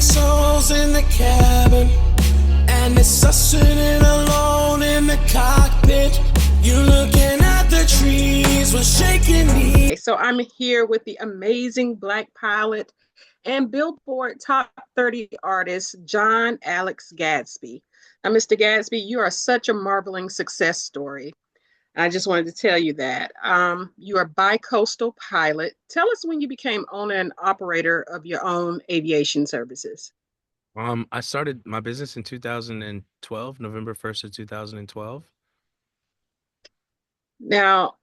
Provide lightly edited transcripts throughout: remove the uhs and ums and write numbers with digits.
souls in the cabin, and it's us sitting alone in the cockpit. You looking at the trees, we're shaking me. So I'm here with the amazing Black pilot and Billboard Top 30 artist, John Alex Gatsby. Now, Mr. Gatsby, you are such a marveling success story. I just wanted to tell you that. You are a bi-coastal pilot. Tell us when you became owner and operator of your own aviation services. I started my business in 2012, November 1st of 2012. Now,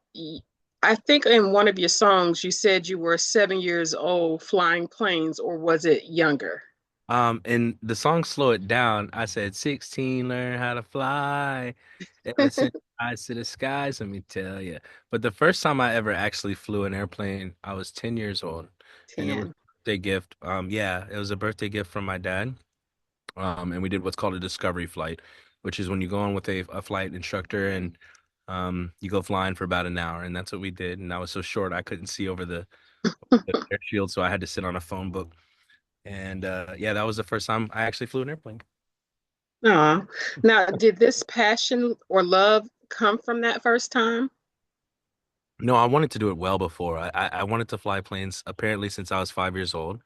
I think in one of your songs, you said you were 7 years old flying planes, or was it younger? And the song Slow It Down, I said 16, learn how to fly. Ever since eyes to the skies, let me tell you. But the first time I ever actually flew an airplane, I was 10 years old, and it was a 10. birthday gift. Yeah, it was a birthday gift from my dad. And we did what's called a discovery flight, which is when you go on with a flight instructor and you go flying for about an hour, and that's what we did. And I was so short I couldn't see over the air shield, so I had to sit on a phone book. And yeah, that was the first time I actually flew an airplane. Aw. Now, did this passion or love come from that first time? No, I wanted to do it well before. I wanted to fly planes apparently since I was 5 years old.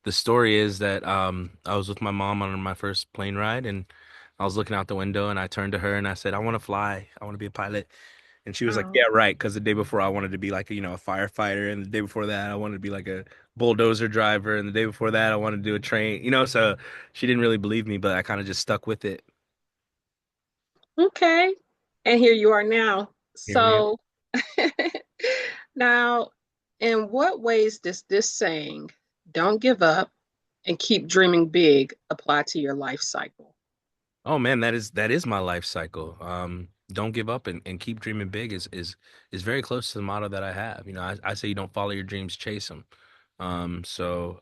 The story is that I was with my mom on my first plane ride, and I was looking out the window and I turned to her and I said, I want to fly. I want to be a pilot. And she was like, Oh, yeah, right. Because the day before I wanted to be like, a firefighter. And the day before that, I wanted to be like a bulldozer driver. And the day before that, I wanted to do a train. So she didn't really believe me, but I kind of just stuck with it. okay. And here you are now. Here we are. So, now, in what ways does this saying, don't give up and keep dreaming big, apply to your life cycle? Oh man, that is my life cycle. Don't give up and keep dreaming big is very close to the motto that I have. I say you don't follow your dreams, chase them. You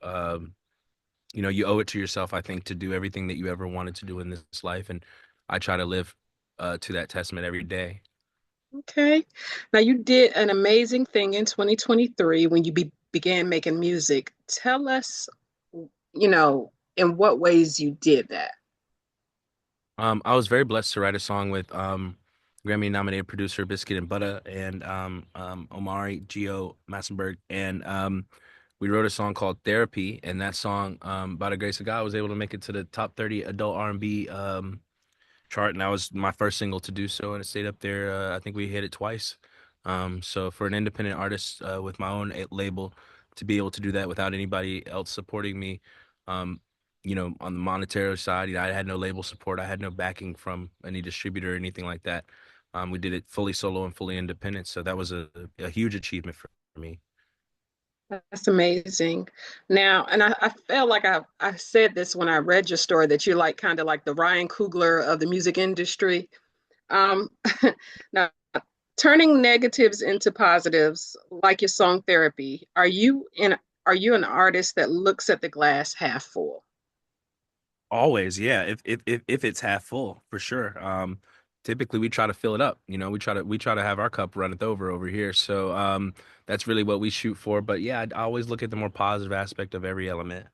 owe it to yourself, I think, to do everything that you ever wanted to do in this life, and I try to live to that testament every day. Okay. Now, you did an amazing thing in 2023 when you began making music. Tell us, in what ways you did that. I was very blessed to write a song with Grammy-nominated producer Biscuit and Butter and Omari Gio Massenberg, and we wrote a song called Therapy, and that song, by the grace of God, was able to make it to the top 30 adult R&B chart, and that was my first single to do so, and it stayed up there. I think we hit it twice. So for an independent artist with my own label to be able to do that without anybody else supporting me, um, on the monetary side, I had no label support. I had no backing from any distributor or anything like that. We did it fully solo and fully independent, so that was a huge achievement for me. That's amazing. Now, and I felt like I said this when I read your story that you're like kind of like the Ryan Coogler of the music industry. Um, now, turning negatives into positives, like your song Therapy, are you an artist that looks at the glass half full? Always, yeah. If it's half full, for sure. Typically we try to fill it up. We try to have our cup runneth over here. So that's really what we shoot for. But yeah, I always look at the more positive aspect of every element.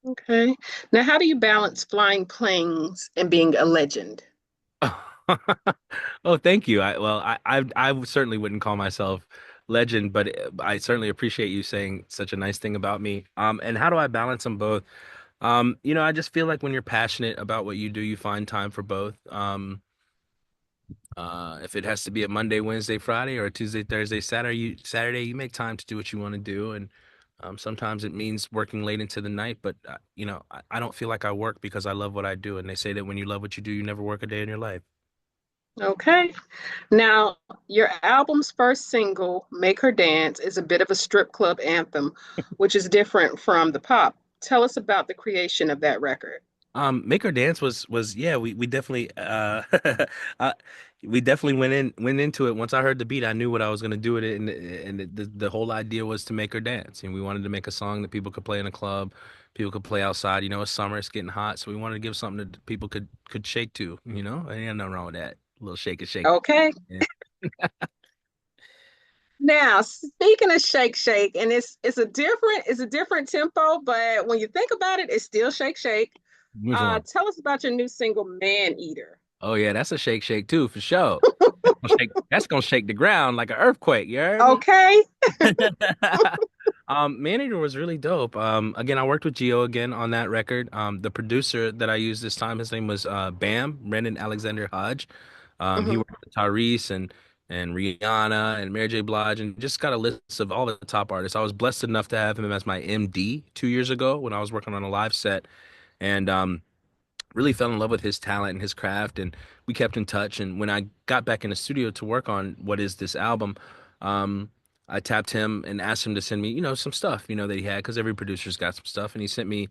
Okay. Now, how do you balance flying planes and being a legend? Oh, thank you. I certainly wouldn't call myself legend, but I certainly appreciate you saying such a nice thing about me. And how do I balance them both? I just feel like when you're passionate about what you do, you find time for both. If it has to be a Monday, Wednesday, Friday, or a Tuesday, Thursday, Saturday, you make time to do what you want to do. And sometimes it means working late into the night, but I don't feel like I work because I love what I do. And they say that when you love what you do, you never work a day in your life. Okay. Now, your album's first single, Make Her Dance, is a bit of a strip club anthem, which is different from the pop. Tell us about the creation of that record. Make Her Dance was yeah, we definitely uh we definitely went into it. Once I heard the beat, I knew what I was gonna do with it, and the whole idea was to make her dance. And we wanted to make a song that people could play in a club, people could play outside. It's summer, it's getting hot, so we wanted to give something that people could shake to. Ain't nothing wrong with that. A little shake and shake. Okay. Yeah. Now, speaking of shake shake, and it's a different tempo, but when you think about it, it's still shake shake. Which one? Tell us about your new single, Man Eater. Oh yeah, that's a shake shake too, for sure. That's gonna shake the ground like an earthquake, you heard me? Okay. ManEater was really dope. Again, I worked with Gio again on that record. The producer that I used this time, his name was Bam, Brendan Alexander Hodge. He Mhm. worked with Tyrese and Rihanna and Mary J. Blige and just got a list of all the top artists. I was blessed enough to have him as my MD 2 years ago when I was working on a live set. And really fell in love with his talent and his craft, and we kept in touch. And when I got back in the studio to work on what is this album, um I tapped him and asked him to send me, some stuff, that he had, because every producer's got some stuff. And he sent me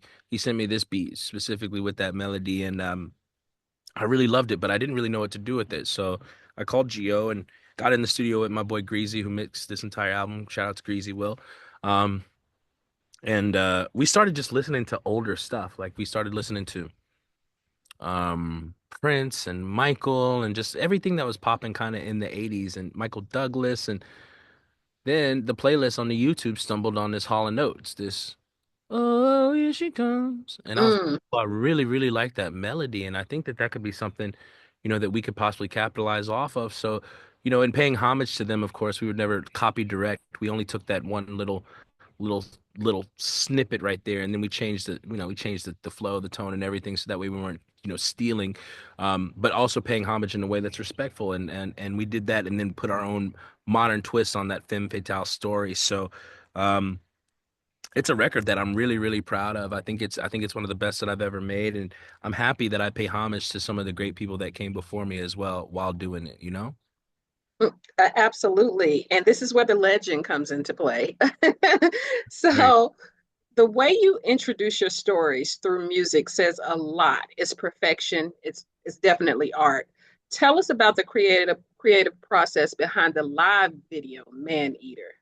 this beat specifically with that melody. And I really loved it, but I didn't really know what to do with it. So I called Gio and got in the studio with my boy Greasy, who mixed this entire album. Shout out to Greasy Will. um and we started just listening to older stuff. Like, we started listening to Prince and Michael and just everything that was popping kind of in the 80s, and Michael Douglas. And then the playlist on the YouTube stumbled on this Hall and Oates, this "Oh, here she comes." And I was like, Mm. "Oh, I really, really like that melody." And I think that that could be something, that we could possibly capitalize off of. So, in paying homage to them, of course, we would never copy direct. We only took that one little little snippet right there, and then we changed the flow, the tone, and everything, so that way we weren't stealing, but also paying homage in a way that's respectful. And we did that, and then put our own modern twist on that femme fatale story. So um it's a record that I'm really, really proud of. I think it's one of the best that I've ever made, and I'm happy that I pay homage to some of the great people that came before me as well while doing it. Absolutely. And this is where the legend comes into play. Great. So, the way you introduce your stories through music says a lot. It's perfection. It's definitely art. Tell us about the creative process behind the live video, Man Eater.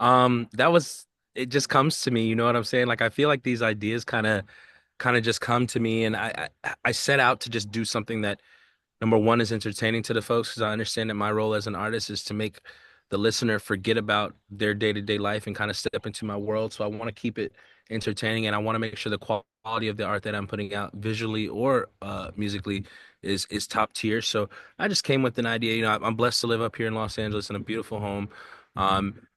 That was it just comes to me, you know what I'm saying? Like, I feel like these ideas kind of just come to me, and I set out to just do something that, number one, is entertaining to the folks, because I understand that my role as an artist is to make the listener forget about their day-to-day life and kind of step into my world. So I want to keep it entertaining, and I want to make sure the quality of the art that I'm putting out, visually or musically, is top tier. So I just came with an idea. I'm blessed to live up here in Los Angeles in a beautiful home.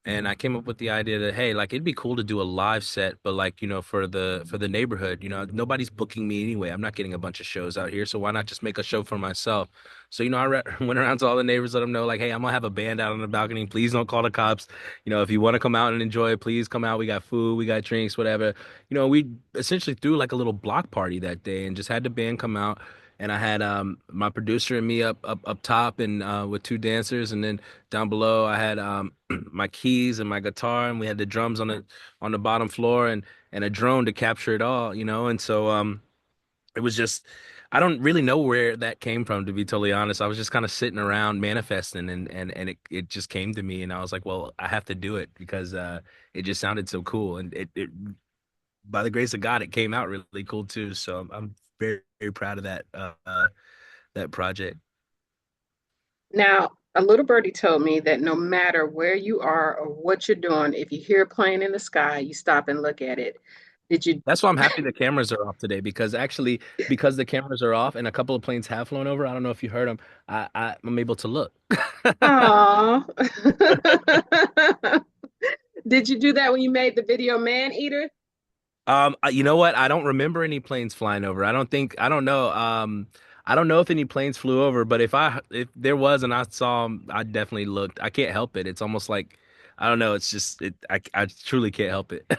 And I came up with the idea that, hey, like, it'd be cool to do a live set, but, like, for the neighborhood. Nobody's booking me anyway. I'm not getting a bunch of shows out here, so why not just make a show for myself? So, went around to all the neighbors, let them know, like, hey, I'm gonna have a band out on the balcony. Please don't call the cops. If you want to come out and enjoy it, please come out. We got food, we got drinks, whatever. We essentially threw like a little block party that day and just had the band come out. And I had my producer and me up top, and with two dancers, and then down below I had my keys and my guitar, and we had the drums on the bottom floor, and a drone to capture it all. And so it was just, I don't really know where that came from, to be totally honest. I was just kind of sitting around manifesting, and it just came to me, and I was like, well, I have to do it, because it just sounded so cool. And it by the grace of God, it came out really cool too. So I'm very, very proud of that project. Now, a little birdie told me that no matter where you are or what you're doing, if you hear a plane in the sky, you stop and look at it. Did you? That's why I'm happy the cameras are off today, because actually, because the cameras are off and a couple of planes have flown over, I don't know if you heard them. I'm able to look. Aw. Did you do that when you made the video Man Eater? You know what? I don't remember any planes flying over. I don't know. I don't know if any planes flew over, but if there was and I saw them, I definitely looked. I can't help it. It's almost like, I don't know. It's just I truly can't help it.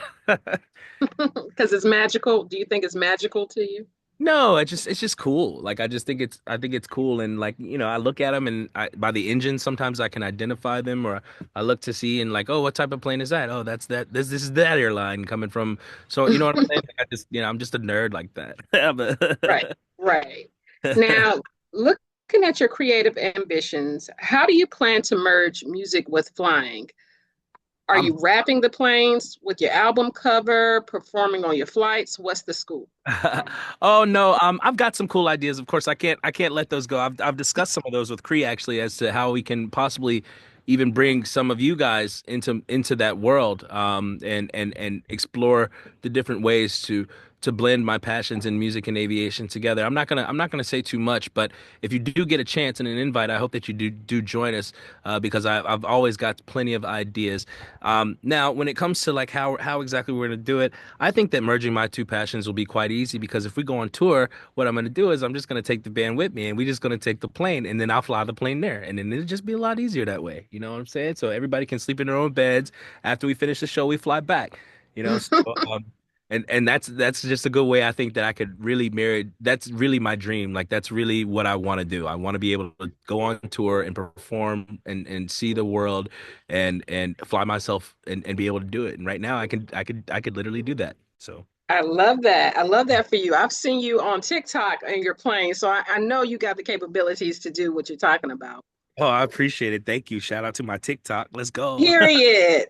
Because it's magical. Do you think it's magical to you? No, it's just cool. Like, I think it's cool. And, like, I look at them, and by the engine sometimes I can identify them, or I look to see, and, like, oh, what type of plane is that? Oh, that's that this is that airline coming from. So, you know what I'm saying? Like, I'm just a nerd like that. Right, right. Now, looking at your creative ambitions, how do you plan to merge music with flying? Are I'm you wrapping the planes with your album cover, performing on your flights? What's the scoop? Oh no, I've got some cool ideas. Of course, I can't let those go. I've discussed some of those with Cree, actually, as to how we can possibly even bring some of you guys into that world, and explore the different ways to blend my passions in music and aviation together. I'm not gonna say too much, but if you do get a chance and an invite, I hope that you do join us, because I've always got plenty of ideas. Now, when it comes to like how exactly we're gonna do it, I think that merging my two passions will be quite easy, because if we go on tour, what I'm gonna do is I'm just gonna take the band with me, and we're just gonna take the plane, and then I'll fly the plane there, and then it'll just be a lot easier that way. You know what I'm saying? So everybody can sleep in their own beds. After we finish the show, we fly back. You know, so and that's just a good way I think that I could really marry. That's really my dream. Like that's really what I want to do. I want to be able to go on tour and perform and see the world and fly myself and be able to do it. And right now I could literally do that. So I love that. I love that for you. I've seen you on TikTok and you're playing, so I know you got the capabilities to do what you're talking about. oh, I appreciate it. Thank you. Shout out to my TikTok. Let's go. Period.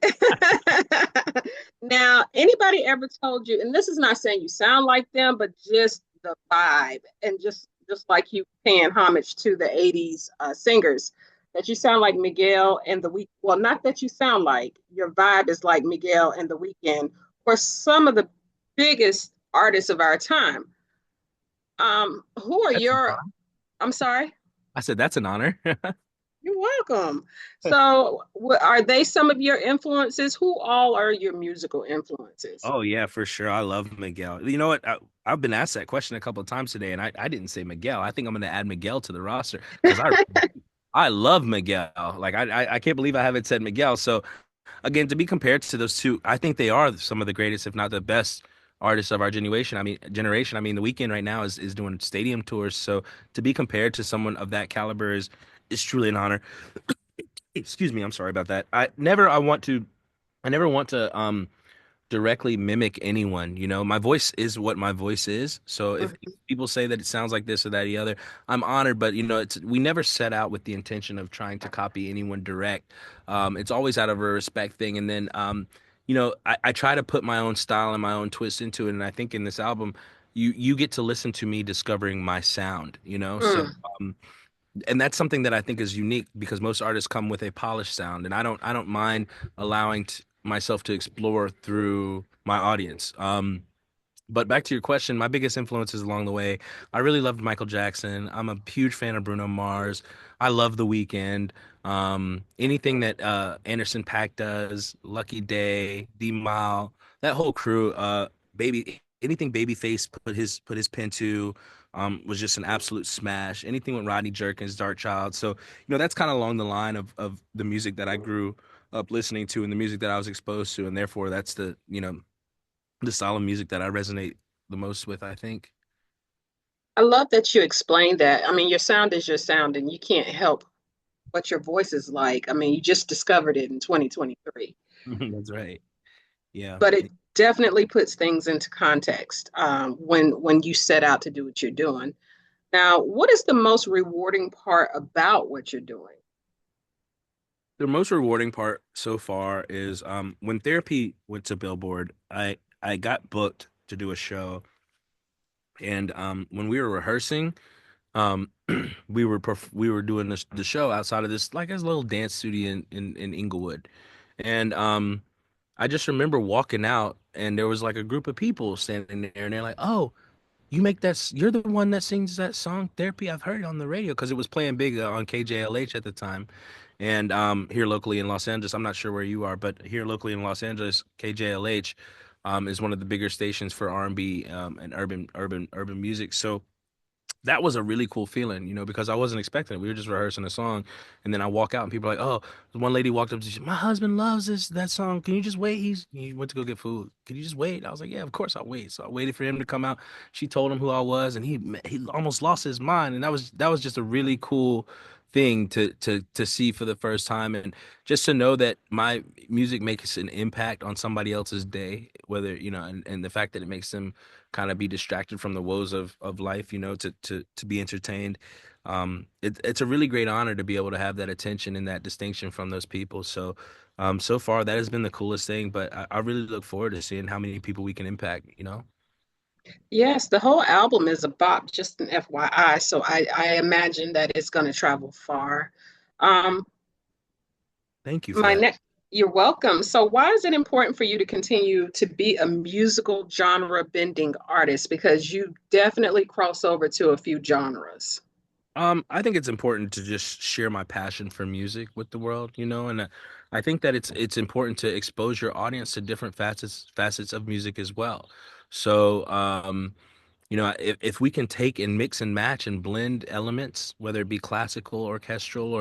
Now, anybody ever told you, and this is not saying you sound like them, but just the vibe, and just like you paying homage to the '80s singers, that you sound like Miguel and the Week. Well, not that you sound like your vibe is like Miguel and the Weekend, or some of the biggest artists of our time. Who are That's an your? honor. I'm sorry. I said that's an honor. You're welcome. So, are they some of your influences? Who all are your musical influences? Oh yeah, for sure. I love Miguel. You know what? I've been asked that question a couple of times today, and I didn't say Miguel. I think I'm going to add Miguel to the roster because I love Miguel. Like I can't believe I haven't said Miguel. So again, to be compared to those two, I think they are some of the greatest, if not the best artists of our generation. I mean, The Weeknd right now is doing stadium tours. So to be compared to someone of that caliber is truly an honor. Excuse me, I'm sorry about that. I never want to directly mimic anyone. You know, my voice is what my voice is. So if people say that it sounds like this or that or the other, I'm honored. But you know, it's we never set out with the intention of trying to copy anyone direct. It's always out of a respect thing. And then I try to put my own style and my own twist into it. And I think in this album, you get to listen to me discovering my sound. You know, so. Mm. Um, and that's something that I think is unique because most artists come with a polished sound, and I don't mind allowing myself to explore through my audience. But back to your question, my biggest influences along the way, I really loved Michael Jackson. I'm a huge fan of Bruno Mars. I love The Weeknd. Anything that Anderson .Paak does, Lucky Day, D Mile, that whole crew, anything Babyface put his pen to, was just an absolute smash. Anything with Rodney Jerkins, Dark Child. So, that's kind of along the line of the music that I grew up listening to and the music that I was exposed to, and therefore that's the style of music that I resonate the most with, I think. I love that you explained that. I mean, your sound is your sound, and you can't help what your voice is like. I mean, you just discovered it in 2023, That's right. Yeah. but it definitely puts things into context when you set out to do what you're doing. Now, what is the most rewarding part about what you're doing? The most rewarding part so far is when therapy went to Billboard, I got booked to do a show, and when we were rehearsing, um we were doing the show outside of this like a little dance studio in Inglewood. And I just remember walking out, and there was like a group of people standing there, and they're like, "Oh, you're the one that sings that song Therapy. I've heard it on the radio," because it was playing big on KJLH at the time. And here locally in Los Angeles, I'm not sure where you are, but here locally in Los Angeles, KJLH is one of the bigger stations for R&B and urban music. So that was a really cool feeling, because I wasn't expecting it. We were just rehearsing a song, and then I walk out, and people are like, "Oh," one lady walked up to me, "My husband loves that song. Can you just wait? He went to go get food. Can you just wait?" I was like, "Yeah, of course I'll wait." So I waited for him to come out. She told him who I was, and he almost lost his mind, and that was just a really cool thing to see for the first time, and just to know that my music makes an impact on somebody else's day, whether and the fact that it makes them kind of be distracted from the woes of life, to be entertained. It's a really great honor to be able to have that attention and that distinction from those people. So, so far that has been the coolest thing, but I really look forward to seeing how many people we can impact. Yes, the whole album is a bop, just an FYI. So I imagine that it's going to travel far. Um, Thank you for My that. next, you're welcome. So, why is it important for you to continue to be a musical genre bending artist? Because you definitely cross over to a few genres. I think it's important to just share my passion for music with the world, and I think that it's important to expose your audience to different facets of music as well. So, if we can take and mix and match and blend elements, whether it be classical, orchestral,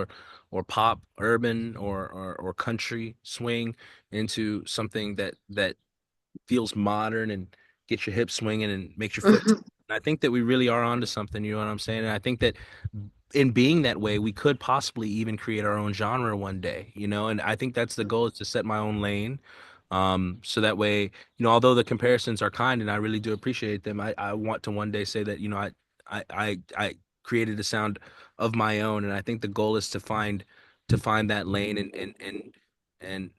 or pop, urban, or country, swing, into something that feels modern and gets your hips swinging and makes your foot. I think that we really are onto something. You know what I'm saying? And I think that in being that way, we could possibly even create our own genre one day. And I think that's the goal, is to set my own lane. So that way, although the comparisons are kind and I really do appreciate them, I want to one day say that, I created a sound of my own. And I think the goal is to find that lane and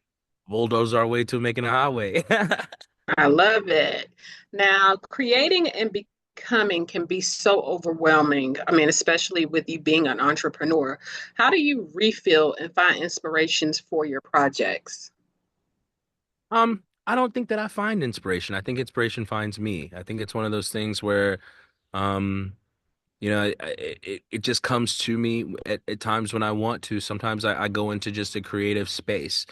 bulldoze our way to making a highway. I love it. Now, creating and becoming can be so overwhelming. I mean, especially with you being an entrepreneur. How do you refill and find inspirations for your projects? I don't think that I find inspiration. I think inspiration finds me. I think it's one of those things where, um, it just comes to me at times when I want to. Sometimes I go into just a creative space.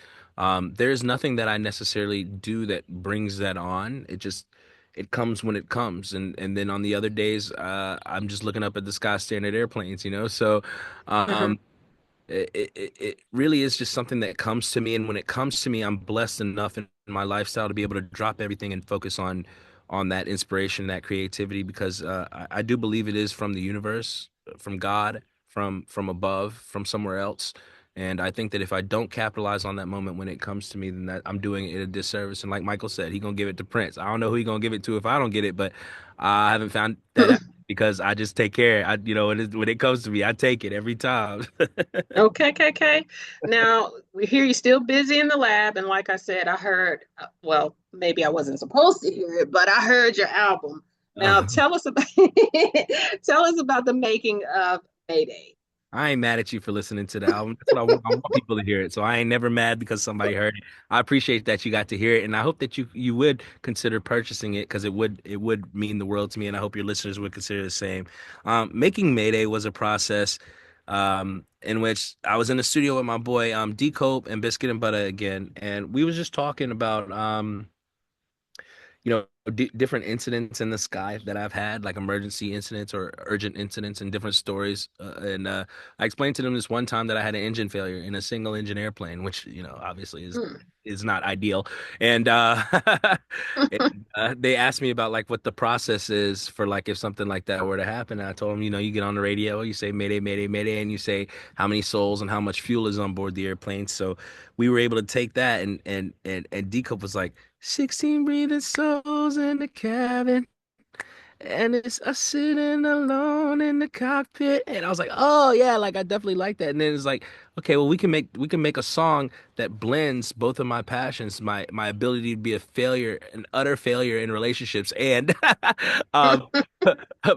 There's nothing that I necessarily do that brings that on. It comes when it comes. And then on the other days, I'm just looking up at the sky, staring at airplanes. So, Mhm. um, it really is just something that comes to me, and when it comes to me, I'm blessed enough in my lifestyle to be able to drop everything and focus on that inspiration, that creativity, because I do believe it is from the universe, from God, from above, from somewhere else. And I think that if I don't capitalize on that moment when it comes to me, then that I'm doing it a disservice. And like Michael said, he gonna give it to Prince. I don't know who he gonna give it to if I don't get it, but I haven't found that out, because I just take care. When it comes to me, I take it every time. Okay, okay, okay. Now we hear you still busy in the lab, and like I said, I heard. Well, maybe I wasn't supposed to hear it, but I heard your album. Now Uh, tell us about tell us about the making of Mayday. I ain't mad at you for listening to the album. That's what I want. I want people to hear it. So I ain't never mad because somebody heard it. I appreciate that you got to hear it, and I hope that you would consider purchasing it, because it would mean the world to me, and I hope your listeners would consider the same. Making Mayday was a process in which I was in the studio with my boy D Cope and Biscuit and Butter again, and we was just talking about different incidents in the sky that I've had, like emergency incidents or urgent incidents, and different stories. And I explained to them this one time that I had an engine failure in a single engine airplane, which, obviously Hmm. is not ideal. And and, they asked me about like what the process is for, like, if something like that were to happen. And I told them, you get on the radio, you say Mayday, Mayday, Mayday, and you say how many souls and how much fuel is on board the airplane. So we were able to take that, and D Cup was like, 16 breathing souls in the cabin, and it's us sitting alone in the cockpit. And I was like, oh yeah, like I definitely like that. And then it's like, okay, well, we can make a song that blends both of my passions, my ability to be a failure, an utter failure in relationships, and um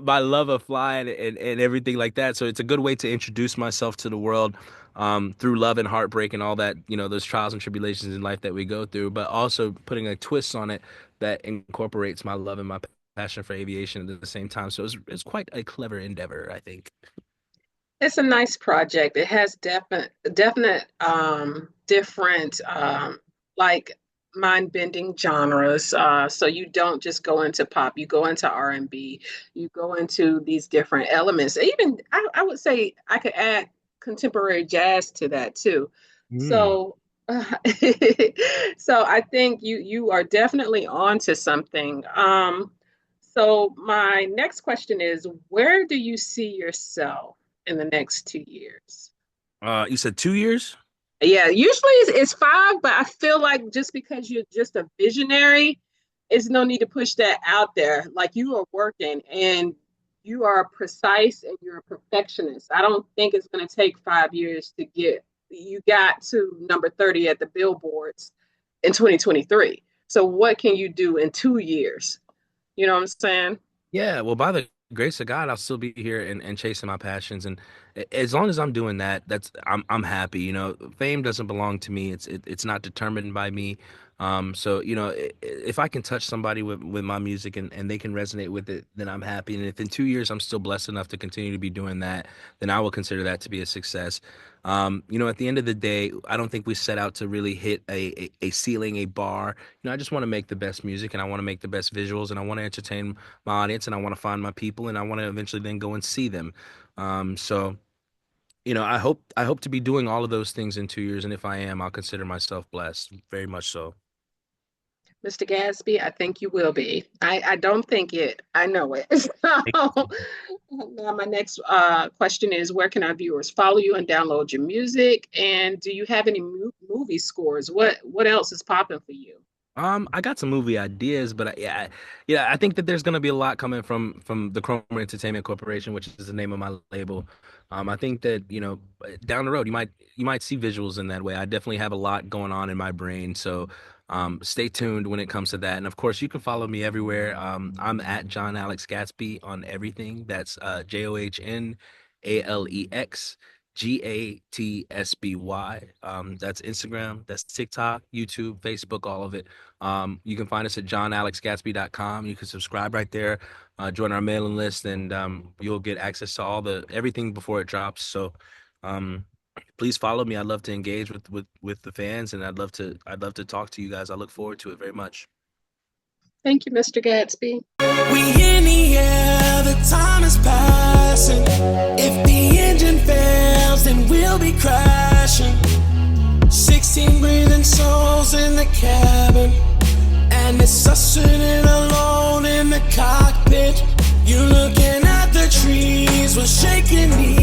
my love of flying and everything like that. So it's a good way to introduce myself to the world, through love and heartbreak and all that, those trials and tribulations in life that we go through, but also putting a twist on it that incorporates my love and my passion for aviation at the same time. So it's quite a clever endeavor, I think. It's a nice project. It has definite different like mind-bending genres. So you don't just go into pop, you go into R&B, you go into these different elements. Even I would say I could add contemporary jazz to that too. Mm. So so I think you are definitely on to something. So my next question is, where do you see yourself in the next 2 years? You said 2 years? Yeah, usually it's five, but I feel like just because you're just a visionary, it's no need to push that out there. Like you are working and you are precise and you're a perfectionist. I don't think it's going to take 5 years to get you got to number 30 at the billboards in 2023. So what can you do in 2 years? You know what I'm saying? Yeah, well, by the grace of God, I'll still be here and chasing my passions. And as long as I'm doing that, I'm happy. You know, fame doesn't belong to me. It's not determined by me. So you know, if I can touch somebody with my music and they can resonate with it, then I'm happy. And if in 2 years I'm still blessed enough to continue to be doing that, then I will consider that to be a success. You know, at the end of the day, I don't think we set out to really hit a ceiling, a bar. You know, I just want to make the best music and I want to make the best visuals and I want to entertain my audience and I want to find my people and I want to eventually then go and see them. So you know, I hope to be doing all of those things in 2 years, and if I am, I'll consider myself blessed, very much so. Mr. Gatsby, I think you will be. I don't think it, I know it. So now my next question is, where can our viewers follow you and download your music? And do you have any movie scores? What else is popping for you? I got some movie ideas, but yeah, I think that there's gonna be a lot coming from the Chroma Entertainment Corporation, which is the name of my label. I think that you know down the road you might see visuals in that way. I definitely have a lot going on in my brain, so stay tuned when it comes to that. And of course, you can follow me everywhere. I'm at John Alex Gatsby on everything. That's JohnAlexGatsby. That's Instagram, that's TikTok, YouTube, Facebook, all of it. You can find us at johnalexgatsby.com. You can subscribe right there, join our mailing list, and you'll get access to everything before it drops. So um, please follow me. I'd love to engage with the fans, and I'd love to talk to you guys. I look forward to it very much. Thank you, Mr. Gatsby. We in the air, the time is passing. If the engine fails, then we'll be crashing. 16 breathing souls in the cabin, and it's us sitting alone in the cockpit. You looking at the trees, we're shaking knees.